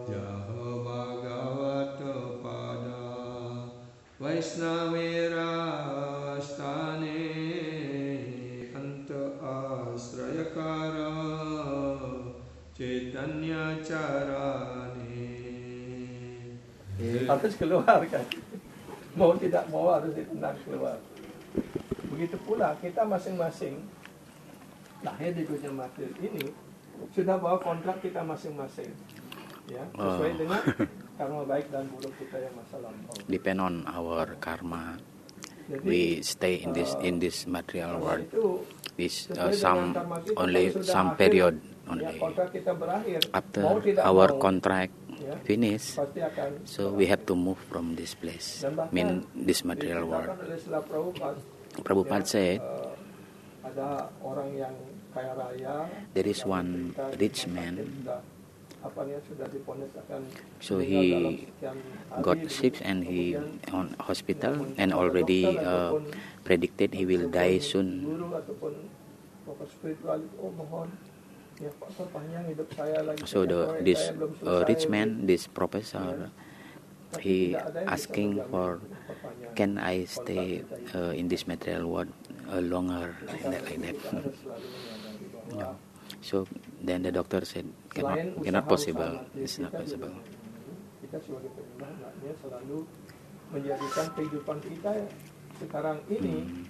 Jaha Bhagavato Pada Vaishnavira Stane Anta Asrayakara Chaitanya Charane. Harus keluar kan. Mau tidak mau harus ditendang keluar. Begitu pula kita masing-masing lahir di dunia materi ini sudah bawa kontrak kita masing-masing, ya, sesuai dengan karma baik dan buruk kita yang masa lampau. Depend on our karma. We stay in this material world. This some period only. After our contract finish, so we have to move from this place, mean this material world. Prabhupada said, there is one rich man, so he got sick and he on hospital and already predicted he will die soon. So this rich man, this professor, he asking for, can I stay in this material world longer, like that. No. So then the doctor said, cannot possible. It's not possible. Kita sebagai penyembah selalu menjadikan kehidupan kita sekarang ini.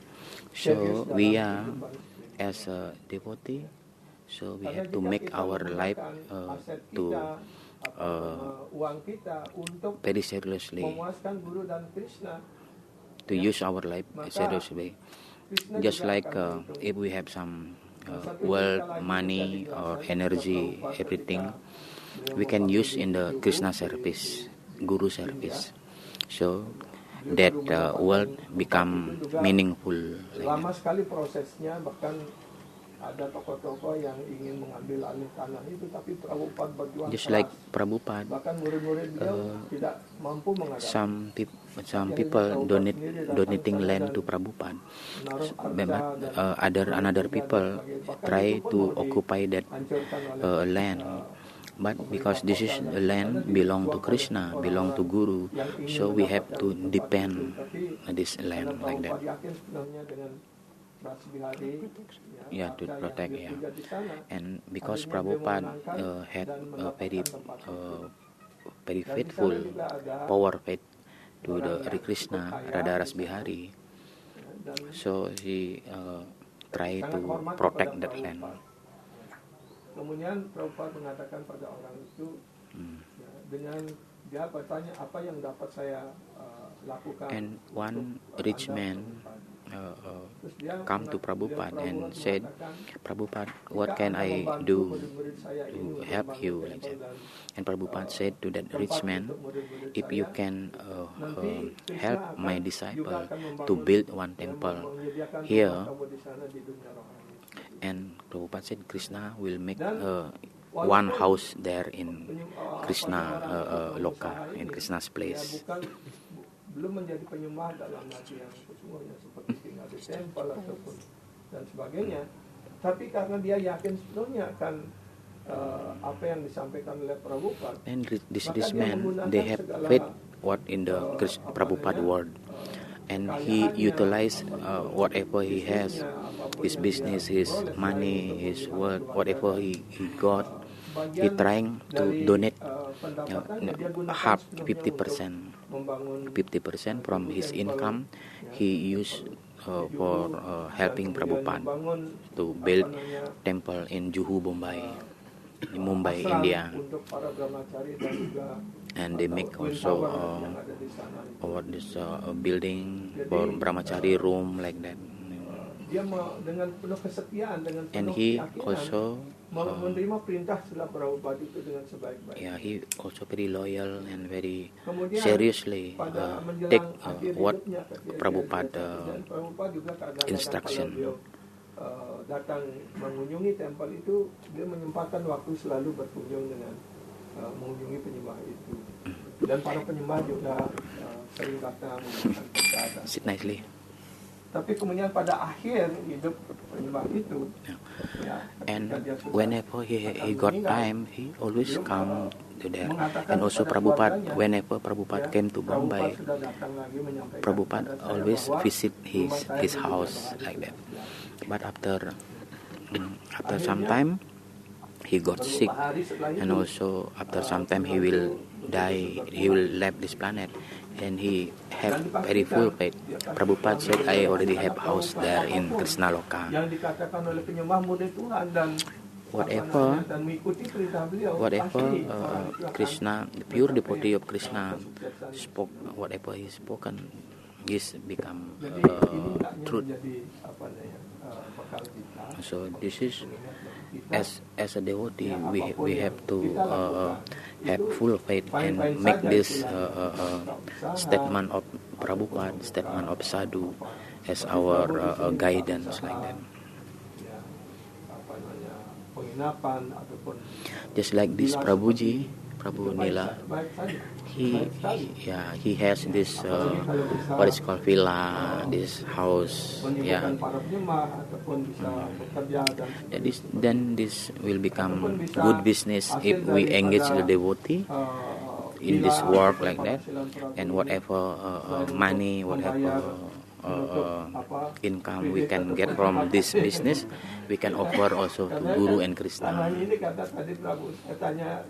So we are as a devotee, so we have to make our life very seriously, to use our life seriously. Just like if we have some wealth, money or energy, everything we can use in the Krishna service, Guru service, so that world become meaningful. Lama sekali prosesnya, bahkan ada tokoh-tokoh yang ingin mengambil alih tanah itu, tapi Prabhupada berjuang just keras. like Prabhupada, Bahkan murid-murid beliau tidak mampu menghadapi. Some people donating land to Prabhupada. Another people try to occupy that land. But because this is the land belong to Krishna, belong to Guru, so we have to depend on this land like that. Yeah, to protect. Yeah, and because Prabhupada had a very faithful, power faith to the Hare Krishna, Radha Ras Bihari, so he try to protect that land. Kemudian Prabhupada mengatakan pada orang itu, ya, dengan dia bertanya apa yang dapat saya lakukan. And one rich man come to Prabhupada and said, Prabhupada, what can I do to help you? Like that. And Prabhupada said to that rich man, if you can help my disciple to build one temple here, and Prabhupada said Krishna will make one house there in Krishna Loka, in Krishna's place. Belum menjadi penyembah dalam arti yang sesungguhnya seperti tinggal di tempel ataupun dan sebagainya, tapi karena dia yakin sebenarnya akan apa yang disampaikan oleh Prabhupada. And this man, they have faith what in the Prabhupada word, and he utilized whatever he has, his business, his money, his work, whatever he got, he trying to donate half 50% from his income. He used for helping Prabhupada to build temple in Juhu, Mumbai, India. And they make also this building for Brahmachari room like that. And he also menerima perintah setelah Prabhupada itu dengan sebaik-baiknya. Yeah, he also very loyal and very seriously take what Prabhupada instruction. Datang mengunjungi tempel itu, dia menyempatkan waktu selalu berkunjung dengan mengunjungi penyembah itu. Dan para penyembah juga sering datang menggunakan perkataan. Sit nicely. Tapi kemudian pada akhir hidup penyembah itu, and whenever he got time, he always come to there. And also Prabhupada, whenever Prabhupada came to Bombay, Prabhupada always visit his house like that. But after some time he got sick, and also after some time he will die, he will leave this planet, and he have very full faith. Prabhupada said, I already have house there in Krishna Loka. Whatever Krishna, the pure devotee of Krishna spoke, whatever he spoken is become truth. So this is, as a devotee, we have to have full faith and make this statement of Prabhupada, statement of Sadhu as our guidance like that. Just like this Prabhuji, Prabhu Nila, he has this what is called villa, this house, then this will become good business if we engage the devotee in this work like that, and whatever money, whatever income we can get from this business, we can offer also to Guru and Krishna. Ini kata tadi Prabu, katanya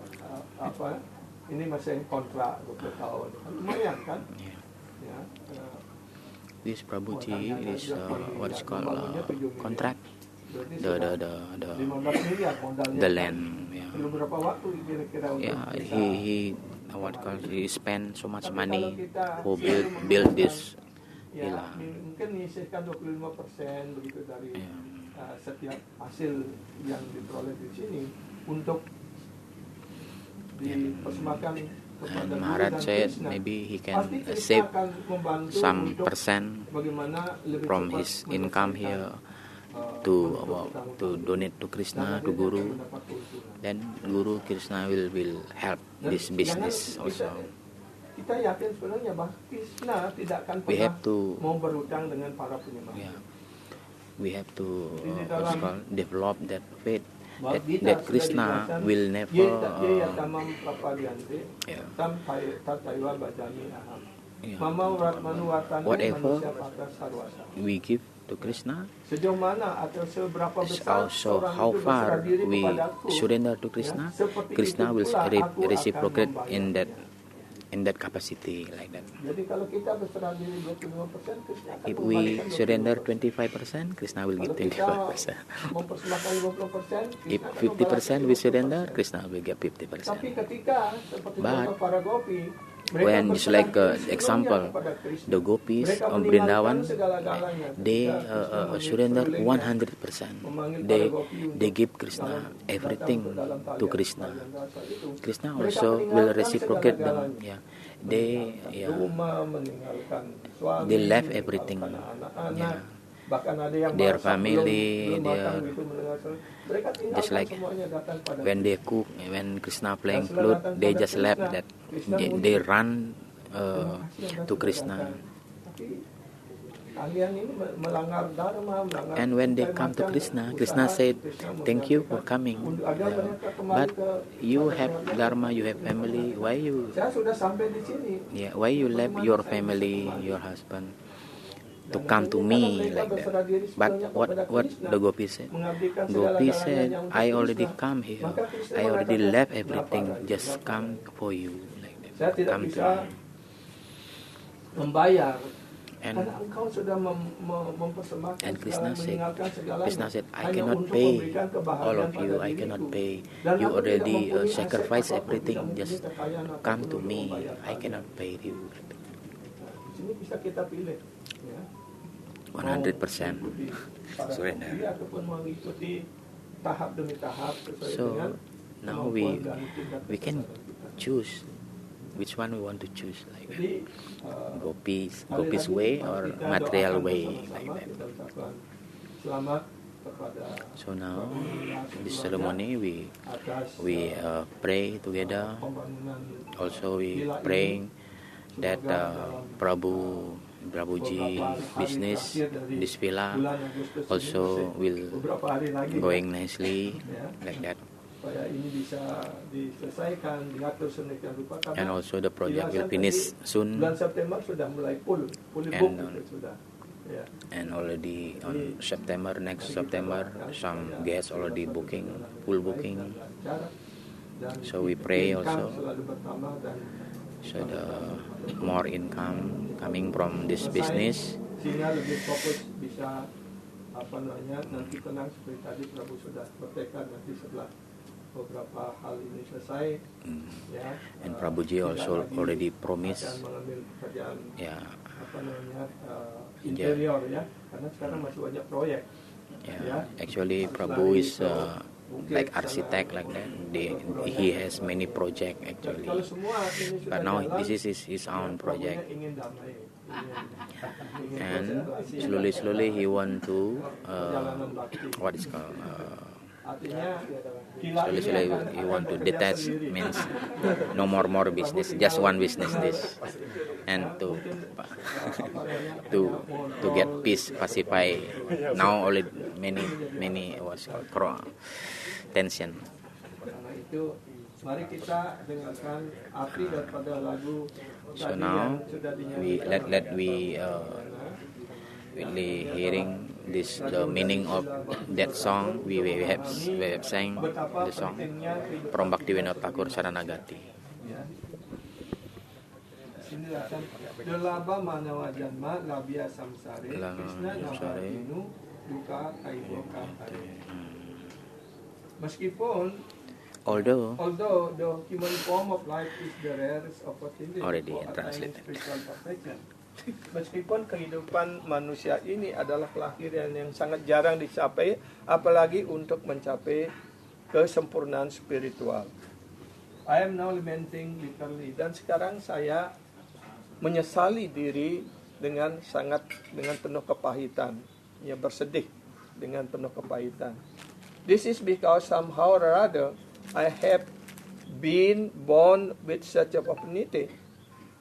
ini masih kontrak 20 tahun, lumayan kan? Ya, this Prabhuji is what is called contract, the land. He what called, he spend so much money for build this. Ya, mungkin menyisihkan 25% begitu dari setiap hasil yang diperoleh di sini untuk dipersembahkan kepada Maharaj said maybe he can save some percent from his income here to donate to Krishna, to Guru. Then Guru Krishna will help this business also. Kita yakin sebenarnya bahwa Krishna tidak akan pernah mau berhutang dengan para penyembah. We have to develop that faith that Krishna will never whatever we give to Krishna is also how far we surrender to Krishna. Krishna will reciprocate in that capacity like that. If we surrender 25%, Krishna will give 25%. If 50% we surrender, Krishna will give 50%. But when, just like example, the gopis of Vrindavan, they surrender 100%. They give Krishna everything to Krishna. Krishna also will reciprocate them. They left everything. Their family, just like when they cook, when Krishna playing flute, they just left that. They run to Krishna. And when they come to Krishna, Krishna said, "Thank you for coming. But you have dharma, you have family. Why you left your family, your husband, to come to me like that?" But what the gopi said? Gopi said, "I already come here. I already left everything. Just come for you like that. Come to me." And Krishna said, I cannot pay all of you. I cannot pay. You already sacrifice everything. Just come to me. I cannot pay you. 100% surrender. So now we can choose which one we want to choose, like that. Gopis way or material way, like that. So now this ceremony we pray together. Also we praying that Prabhuji business, this villa also will going nicely, like that. supaya ini bisa diselesaikan, diatur sedemikian rupa. And Karena also the project will jelasan finish tadi, soon. bulan September sudah mulai fully book And, gitu sudah. Ya. And already on September, next September, some guests already booking, full booking. So we pray also, so the more income coming from this business. Sehingga lebih fokus bisa nanti tenang seperti tadi Prabu sudah bertekad nanti setelah beberapa hal ini selesai. Ya. And Prabhuji also already promised. Akan mengambil pekerjaan Yeah. Interior ya, karena sekarang masih banyak proyek. Yeah. Actually, Prabhu is like architect like that. He has many project actually. Kalau semua ini sudah But now jalan, this is his own project. ingin damai. And slowly he want to what is called Artinya slowly he want to detach, means no more business, just one business this, and to get peace, pacify. Now only many what's called tension. Karena itu mari kita dengarkan arti daripada lagu So tadi now yang sudah we dinyanyikan. really hearing this the meaning of that song. We have sang the song from Bhaktivinoda Thakur Saranagati. Ya. Sini akan delaba manawa janma labia samsare Krishna nabadinu duka kaiboka. Meskipun Although the human form of life is the rarest opportunity Already for attaining translated. spiritual perfection. Meskipun kehidupan manusia ini adalah kelahiran yang sangat jarang dicapai, apalagi untuk mencapai kesempurnaan spiritual. I am now lamenting literally, dan sekarang saya menyesali diri dengan penuh kepahitan, ya bersedih dengan penuh kepahitan. This is because somehow or other I have been born with such a opportunity.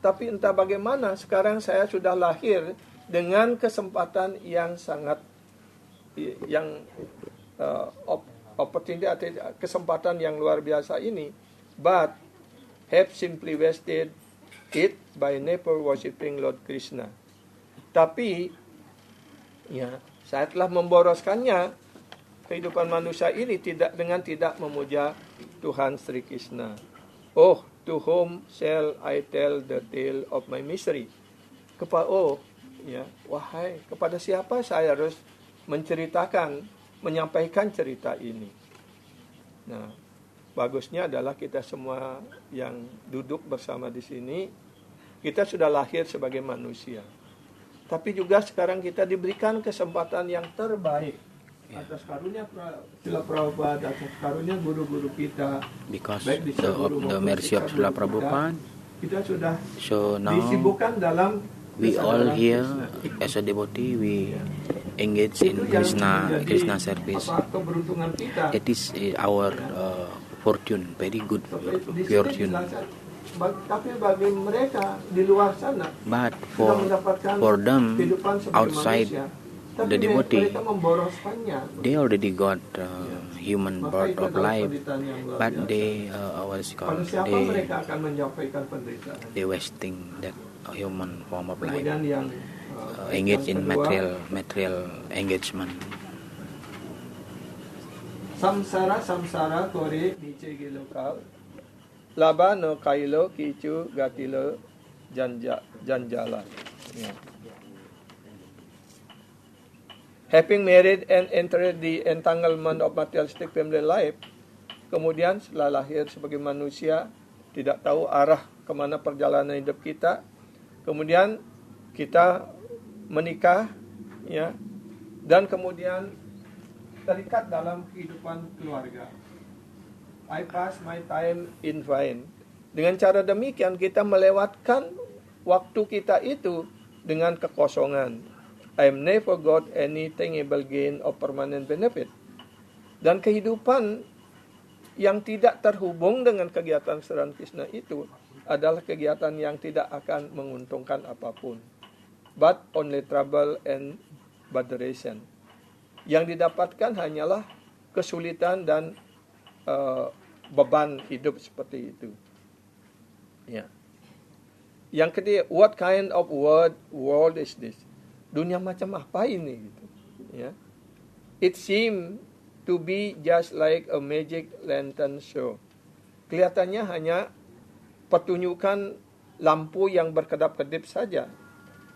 Tapi entah bagaimana sekarang saya sudah lahir dengan kesempatan yang sangat opportunity atau kesempatan yang luar biasa ini, but have simply wasted it by never worshiping Lord Krishna. Tapi ya, saya telah memboroskannya kehidupan manusia ini tidak memuja Tuhan Sri Krishna. Oh, to whom shall I tell the tale of my misery? Wahai, kepada siapa saya harus menyampaikan cerita ini? Nah, bagusnya adalah kita semua yang duduk bersama di sini, kita sudah lahir sebagai manusia. Tapi juga sekarang kita diberikan kesempatan yang terbaik atas karunia Srila Prabhupada, atas karunia guru-guru kita. because baik di of the mercy of Srila Prabhupada, kita sudah so now disibukkan dalam we all kesadaran here Krishna. as a devotee, we engage in Itu yang Krishna menjadi service. keberuntungan kita. It is our fortune, very good Di sini fortune. dijelaskan, tapi bagi mereka di luar sana But sudah mendapatkan for them kehidupan sebagai outside manusia, tapi the devotee, mereka memboroskannya. they already got human Maka birth itu of adalah life, penderitaan yang luar but biasa. they Pada siapa mereka akan menyampaikan penderitaan? they wasting that human form of life, Kemudian yang engage in yang kedua, material engagement. samsara kore niche gilokal laba no kailo kicu gatilo janjala. Ya. Having married and entered the entanglement of materialistic family life, kemudian setelah lahir sebagai manusia, tidak tahu arah kemana perjalanan hidup kita, kemudian kita menikah, ya, dan kemudian terikat dalam kehidupan keluarga. I pass my time in vain. Dengan cara demikian kita melewatkan waktu kita itu dengan kekosongan. I am never got any tangible gain of permanent benefit. Dan kehidupan yang tidak terhubung dengan kegiatan Sri Krishna itu adalah kegiatan yang tidak akan menguntungkan apapun, but only trouble and botheration. Yang didapatkan hanyalah kesulitan dan beban hidup seperti itu. Ya. Yang ketiga, what kind of world is this? Dunia macam apa ini? Gitu. Ya. It seemed to be just like a magic lantern show. Kelihatannya hanya pertunjukan lampu yang berkedap-kedip saja,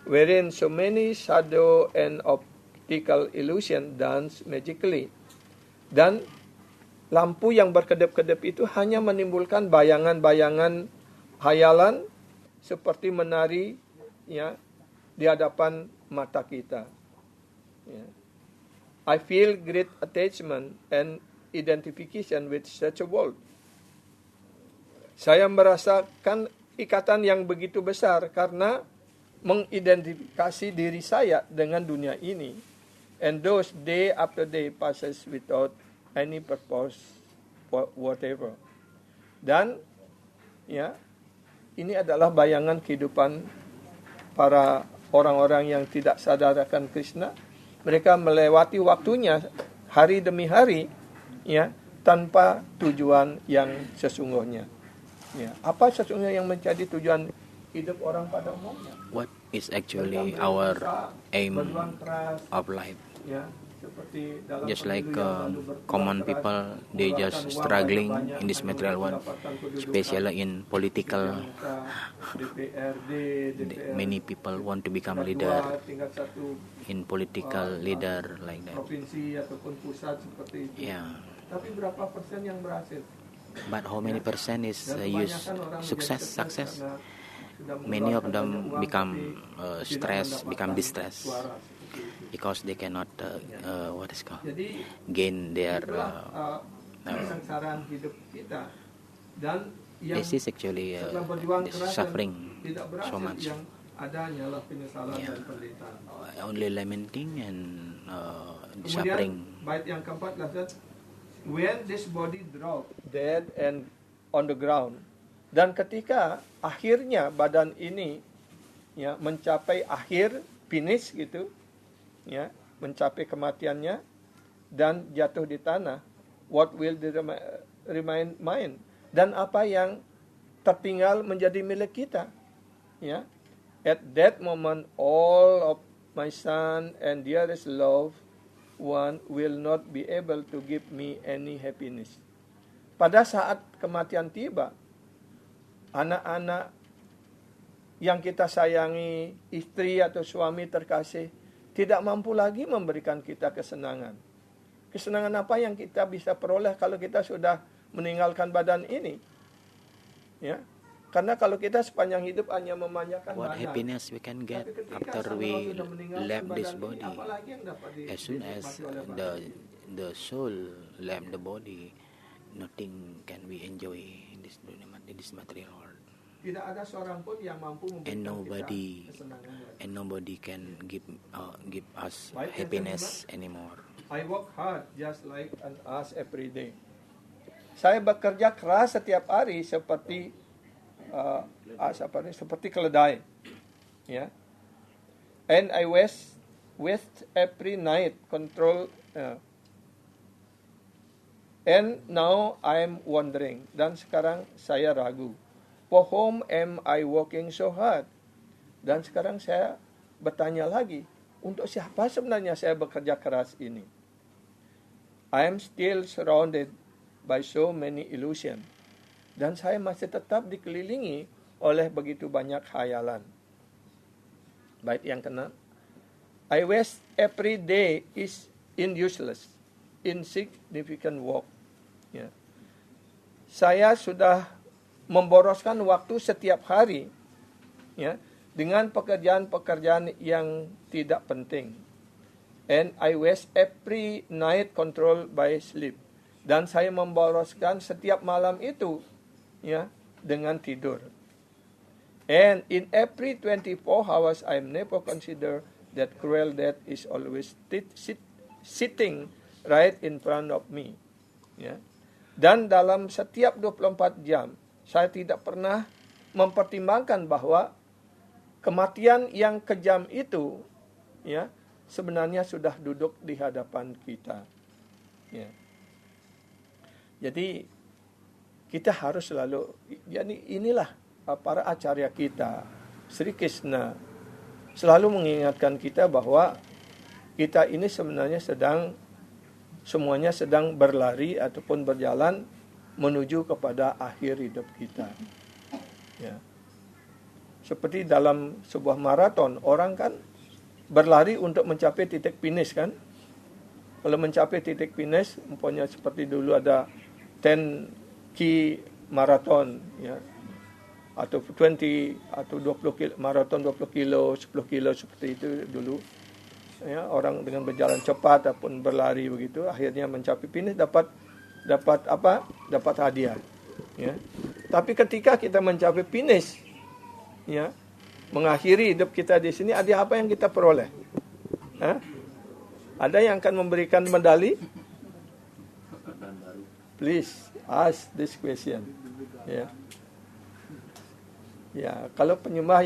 wherein so many shadow and optical illusion dance magically. Dan lampu yang berkedip-kedip itu hanya menimbulkan bayangan-bayangan hayalan seperti menari, ya, di hadapan mata kita. Ya. I feel great attachment and identification with such a world. Saya merasakan ikatan yang begitu besar karena mengidentifikasi diri saya dengan dunia ini. And those day after day passes without any purpose whatever. Dan ya, ini adalah bayangan kehidupan para orang-orang yang tidak sadar akan Krishna. Mereka melewati waktunya hari demi hari, ya, tanpa tujuan yang sesungguhnya. Ya, apa sesungguhnya yang menjadi tujuan hidup orang pada umumnya? What is actually our aim of life? Ya, seperti dalam Just like pemilu yang lalu berkurang common keras, people, they just mengeluarkan uang struggling banyak-banyak in this hanya material untuk world, mendapatkan kedudukan. especially in political. DPRD, Many people want to become leader in political leader like that. provinsi ataupun pusat seperti itu. Yeah, Tapi berapa persen yang berhasil? but how many percent is Dan use kebanyakan orang success? menjadi sukses Success. karena sudah Many of mengeluarkan them banyak uang, become tapi stress, tidak become mendapatkan distressed suara seperti itu. because they cannot what is called Jadi gain their. itulah kesengsaraan hidup kita. Dan yang This is actually setelah berjuang keras dan suffering tidak berhasil, so much. yang ada hanyalah penyesalan Yeah. dan penderitaan. Only lamenting and Kemudian suffering. bait yang keempat adalah when this body drop dead and on the ground. Dan ketika akhirnya badan ini, ya, mencapai akhir finish gitu, ya, mencapai kematiannya dan jatuh di tanah, what will remain mine? Dan apa yang tertinggal menjadi milik kita, ya. At that moment all of my son and dearest love one will not be able to give me any happiness. Pada saat kematian tiba, anak-anak yang kita sayangi, istri atau suami terkasih, tidak mampu lagi memberikan kita kesenangan. Kesenangan apa yang kita bisa peroleh kalau kita sudah meninggalkan badan ini? Ya, karena kalau kita sepanjang hidup hanya memanjakan What badan, happiness we can get tapi ketika after sang we Lord sudah meninggalkan left this badan ini, body? apalagi yang dapat As soon as dinikmati oleh badan ini? the soul left the body, nothing can we enjoy in this material world, Tidak ada seorang pun yang mampu memberikan and kita kesenangan lagi. nobody can give us Baik, yang happiness anymore. I work hard just like an ass every day. Saya bekerja keras setiap hari seperti seperti keledai, ya. And I waste every night control. And now I'm wondering. Dan sekarang saya ragu. For whom am I working so hard? Dan sekarang saya bertanya lagi, untuk siapa sebenarnya saya bekerja keras ini? I am still surrounded by so many illusions. Dan saya masih tetap dikelilingi oleh begitu banyak khayalan. Bait yang keenam. I waste every day is in useless, insignificant work. Ya. Saya sudah memboroskan waktu setiap hari, ya, dengan pekerjaan-pekerjaan yang tidak penting. And I waste every night controlled by sleep. Dan saya memboroskan setiap malam itu, ya, dengan tidur. And in every 24 hours I never consider that cruel death is always sitting right in front of me. Ya. Dan dalam setiap 24 jam saya tidak pernah mempertimbangkan bahwa kematian yang kejam itu, ya, sebenarnya sudah duduk di hadapan kita. Ya. Jadi kita harus selalu, yani inilah para acarya kita, Sri Krishna, selalu mengingatkan kita bahwa kita ini sebenarnya semuanya sedang berlari ataupun berjalan menuju kepada akhir hidup kita. Ya. Seperti dalam sebuah maraton, orang kan berlari untuk mencapai titik finish kan. Kalau mencapai titik finish, umpamanya seperti dulu ada 10K maraton, ya, atau 20 atau 20 kilo, maraton 20 kilo, 10 kilo seperti itu dulu. Ya, orang dengan berjalan cepat ataupun berlari begitu, akhirnya mencapai finish dapat apa? Dapat hadiah. Ya. Tapi ketika kita mencapai finish, ya, mengakhiri hidup kita di sini, ada apa yang kita peroleh? Hah? Ada yang akan memberikan medali? Please ask this question. Ya. Ya, kalau penyembah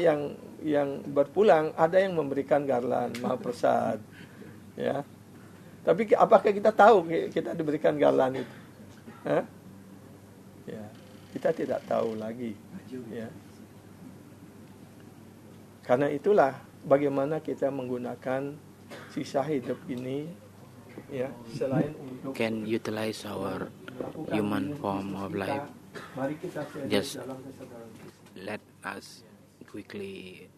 yang berpulang, ada yang memberikan garland, mahaprasad. Ya. Tapi apakah kita tahu kita diberikan garland itu? Hah? Ya, kita tidak tahu lagi. Ya. Karena itulah bagaimana kita menggunakan sisa hidup ini, ya, selain untuk can utilize our human form of life. Mari kita Just dalam kesadaran kita. let us quickly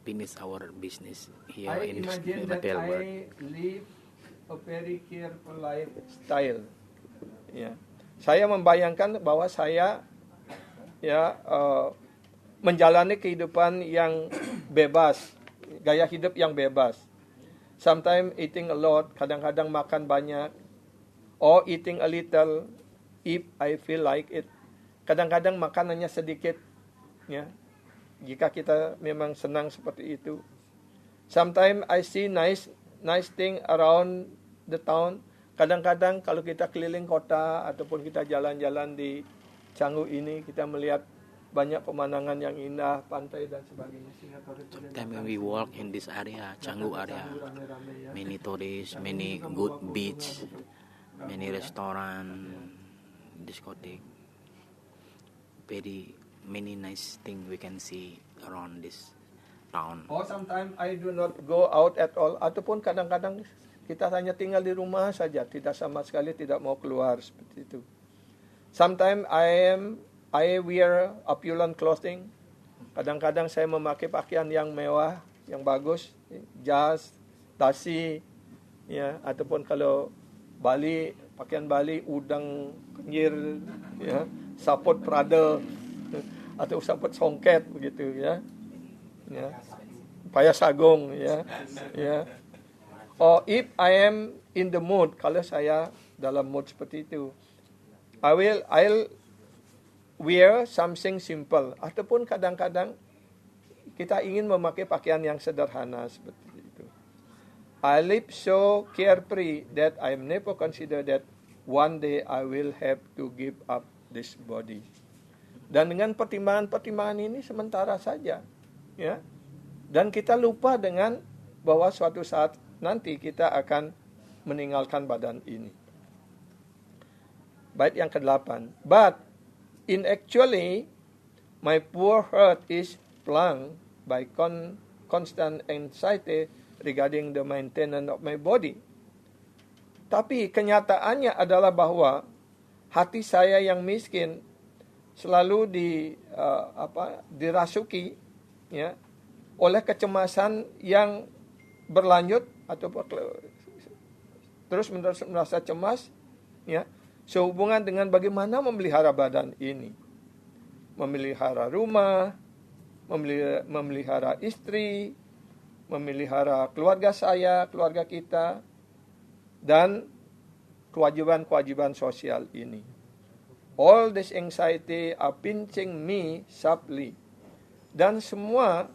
finish our business here I in this imagine that material world. I live a very careful lifestyle. Ya, saya membayangkan bahwa saya, ya, menjalani kehidupan yang bebas, gaya hidup yang bebas. Sometimes eating a lot, kadang-kadang makan banyak, or eating a little if I feel like it. Kadang-kadang makan hanya sedikit, ya, jika kita memang senang seperti itu. Sometimes I see nice thing around the town. Kadang-kadang kalau kita keliling kota ataupun kita jalan-jalan di Canggu ini, kita melihat banyak pemandangan yang indah, pantai dan sebagainya. Sometimes when we walk in this area, Canggu area, many tourists, many good beach, many restaurant, discotheque, very many nice thing we can see around this town. Or sometimes I do not go out at all. Ataupun kadang-kadang kita hanya tinggal di rumah saja, tidak sama sekali tidak mau keluar seperti itu. Sometimes I wear opulent clothing. Kadang-kadang saya memakai pakaian yang mewah, yang bagus, jas, dasi, ya, ataupun kalau Bali, pakaian Bali, udang kenyir, ya, saput Prada, atau saput songket begitu, ya. Ya. Payas agung, ya. Ya. Or if I am in the mood, kalau saya dalam mood seperti itu, I'll wear something simple. Ataupun kadang-kadang kita ingin memakai pakaian yang sederhana seperti itu. I live so carefree that I never consider that one day I will have to give up this body. Dan dengan pertimbangan-pertimbangan ini sementara saja, ya. Dan kita lupa dengan bahwa suatu saat nanti kita akan meninggalkan badan ini. Bait yang ke-8. But in actually, my poor heart is plagued by constant anxiety regarding the maintenance of my body. Tapi kenyataannya adalah bahwa hati saya yang miskin selalu dirasuki, ya, oleh kecemasan yang berlanjut atau terus-menerus merasa cemas, ya, sehubungan dengan bagaimana memelihara badan ini. Memelihara rumah, memelihara istri, memelihara keluarga saya, keluarga kita, dan kewajiban-kewajiban sosial ini. All this anxiety are pinching me sharply. Dan semua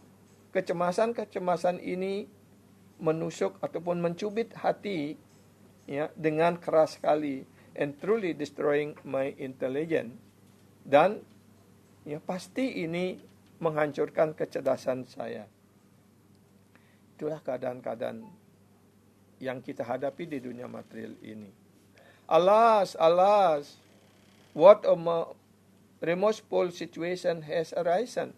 kecemasan-kecemasan ini menusuk ataupun mencubit hati, ya, dengan keras sekali. And truly destroying my intelligence. Dan, ya, pasti ini menghancurkan kecerdasan saya. Itulah keadaan-keadaan yang kita hadapi di dunia material ini. Alas, alas, what a remorseful situation has arisen.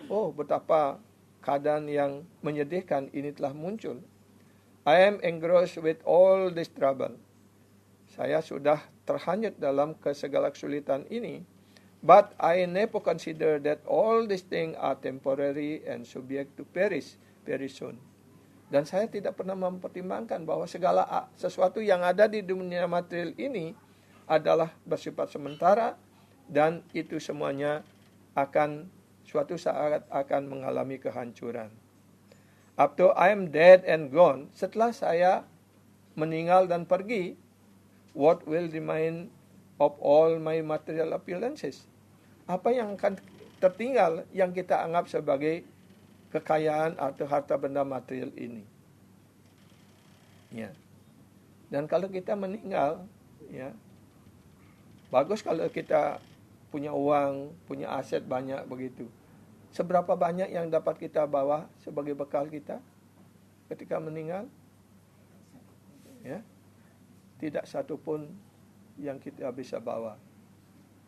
Oh, betapa keadaan yang menyedihkan ini telah muncul. I am engrossed with all this trouble. Saya sudah terhanyut dalam segala kesulitan ini. But I never consider that all these things are temporary and subject to perish very soon. Dan saya tidak pernah mempertimbangkan bahwa segala sesuatu yang ada di dunia material ini adalah bersifat sementara dan itu semuanya akan suatu saat akan mengalami kehancuran. After I am dead and gone, setelah saya meninggal dan pergi, what will remain of all my material appearances? Apa yang akan tertinggal yang kita anggap sebagai kekayaan atau harta benda material ini? Ya. Dan kalau kita meninggal, ya, bagus kalau kita punya uang, punya aset banyak begitu. Seberapa banyak yang dapat kita bawa sebagai bekal kita ketika meninggal? Ya. Tidak satu pun yang kita bisa bawa.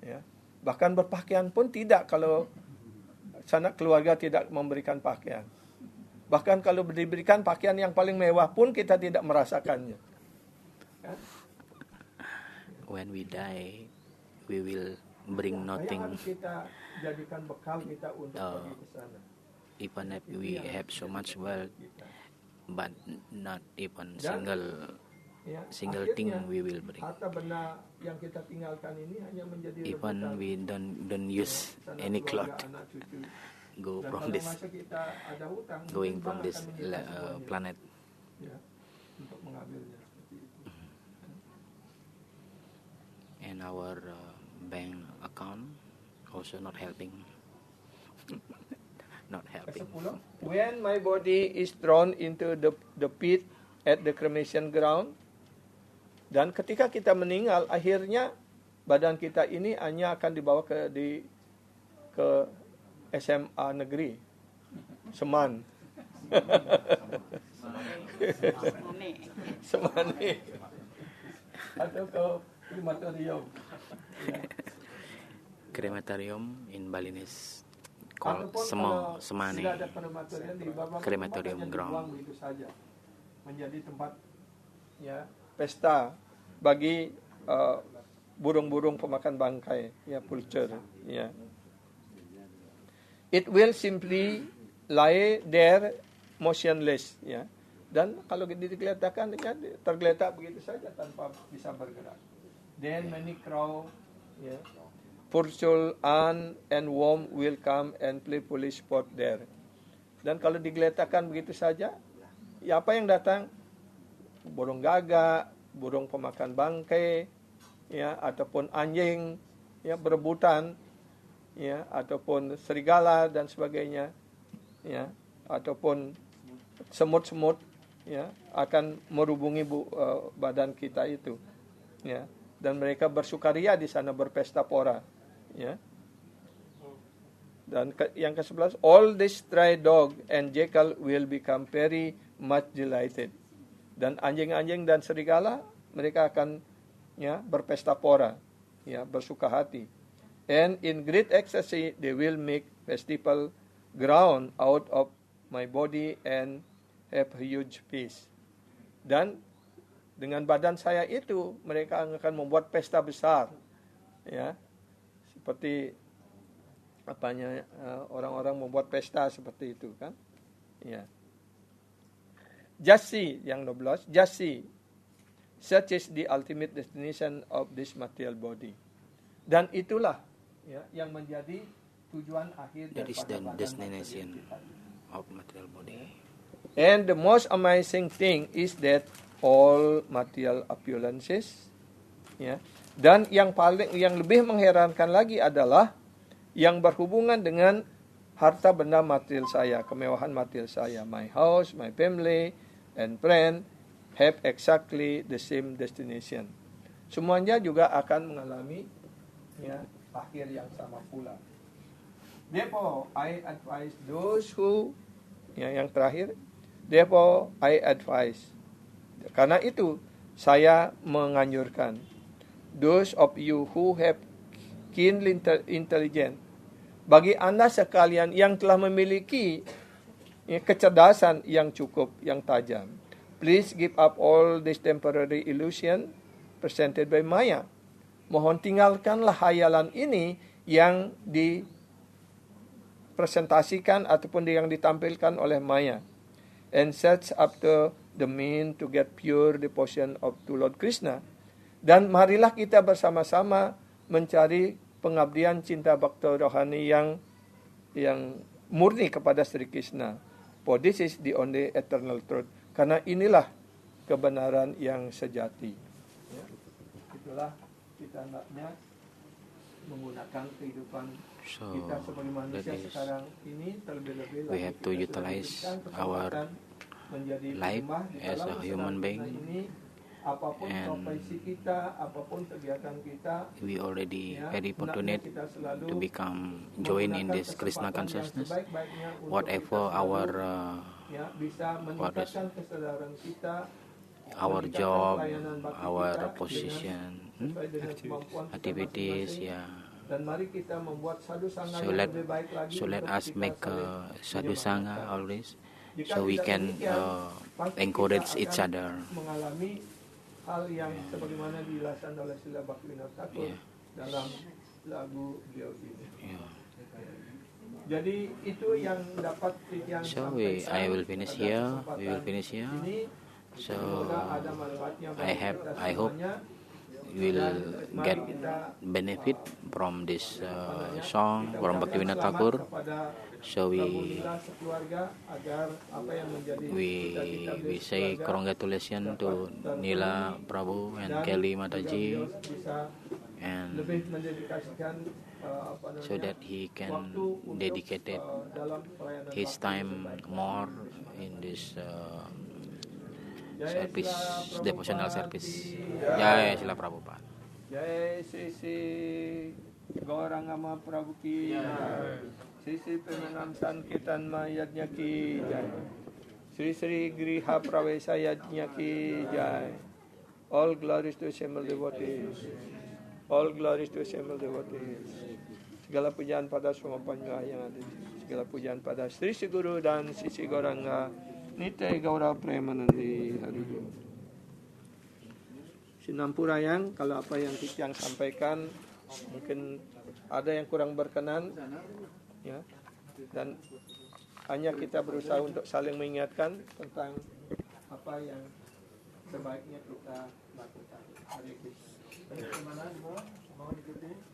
Ya. Bahkan berpakaian pun tidak kalau sanak keluarga tidak memberikan pakaian. Bahkan kalau diberikan pakaian yang paling mewah pun kita tidak merasakannya. Ya. When we die, we will bring nothing. Harus kita jadikan bekal kita untuk pergi ke sana. Even if we have so much wealth, but not even single thing we will bring. Harta benda yang kita tinggalkan ini hanya menjadi even we don't use any cloth go from this going from this planet. Ya, untuk mengambilnya seperti itu. And our bank account also not helping. Not helping. When my body is thrown into the pit at the cremation ground, dan ketika kita meninggal, akhirnya badan kita ini hanya akan dibawa ke SMA negeri Seman. Semane. Atau ke krematorium. Krematorium in Balinese called Semane. Krematorium ground. Itu saja. Menjadi tempat ya pesta bagi burung-burung pemakan bangkai, ya, vulture, ya. It will simply lie there motionless, ya. Dan kalau digeletakkan, ya, tergeletak begitu saja tanpa bisa bergerak. Then many crow, ya, vulture and worm will come and playfully spot there. Dan kalau digeletakkan begitu saja, ya apa yang datang? Burung gagak, burung pemakan bangkai, ya, ataupun anjing, ya, berebutan, ya, ataupun serigala dan sebagainya, ya, ataupun semut-semut, ya, akan merubungi badan kita itu, ya, dan mereka bersukaria di sana, berpesta pora, ya. Dan yang ke-11, all this stray dog and jackal will become very much delighted. Dan anjing-anjing dan serigala mereka akan, ya, berpesta pora, ya, bersuka hati. And in great ecstasy they will make festival ground out of my body and have huge feast. Dan dengan badan saya itu mereka akan membuat pesta besar, ya, seperti orang-orang membuat pesta seperti itu, kan, ya. Just see, yang 12, just see, such is the ultimate destination of this material body. Dan itulah, ya, yang menjadi tujuan akhir That is the daripada destination of material body. And the most amazing thing is that all material appearances, ya, dan yang lebih mengherankan lagi adalah yang berhubungan dengan harta benda material saya, kemewahan material saya, my house, my family, and friend have exactly the same destination. Semuanya juga akan mengalami, ya, akhir yang sama pula. Therefore, I advise those who, ya, yang terakhir, therefore I advise. Karena itu saya menganjurkan those of you who have keen intelligence, bagi Anda sekalian yang telah memiliki kecerdasan yang cukup, yang tajam, please give up all this temporary illusion presented by Maya. Mohon tinggalkanlah hayalan ini yang dipresentasikan ataupun yang ditampilkan oleh Maya, and search after the mean to get pure devotion to Lord Krishna. Dan marilah kita bersama-sama mencari pengabdian cinta bakti rohani yang murni kepada Sri Krishna. For this is the only eternal truth. Karena inilah kebenaran yang sejati. Ya, itulah kita hendaknya menggunakan kehidupan kita sebagai manusia sekarang ini terlebih-lebih we have to utilize our life as a human being, apapun profesi kita, apapun kegiatan kita, we already very fortunate to become join in this Krishna consciousness. Whatever our our job, our position, activities, Dan mari kita membuat sadhu sangha so yang lebih baik lagi. So let us make sadhu sangha always, so we can encourage each other. Mengalami hal yang sebagaimana dijelaskan oleh Srila Bhaktivinoda Thakur dalam lagu beliau ini. Jadi itu yang dapat yang so I will finish here. We will finish here. So I hope we will get benefit from this song from Bhaktivinoda Thakur. So we say congratulations to Nila Prabhu and Kelly Mataji, and so that he can dedicate his time more in this service, devotional service. Jai Srila Prabhupada. Jai Sisi Gauranga Mahaprabhu ki jai. Sisi Pemenam Sankirtan Mayatnya ki jai. Sri Sri Griha Pravesa Yajnya ki jai. All glories to assembled devotees. All glories to assembled devotees. Segala pujian pada semua panjang yang ada. Segala pujian pada Sri Sri Guru dan Sisi Gauranga Nitai Gaura Premanandi Haribu. Sinampurayang, kalau apa yang Tiang sampaikan mungkin ada yang kurang berkenan, ya, dan hanya kita berusaha untuk saling mengingatkan tentang apa yang sebaiknya kita lakukan. Hari ini. Bagaimana, mau ikuti?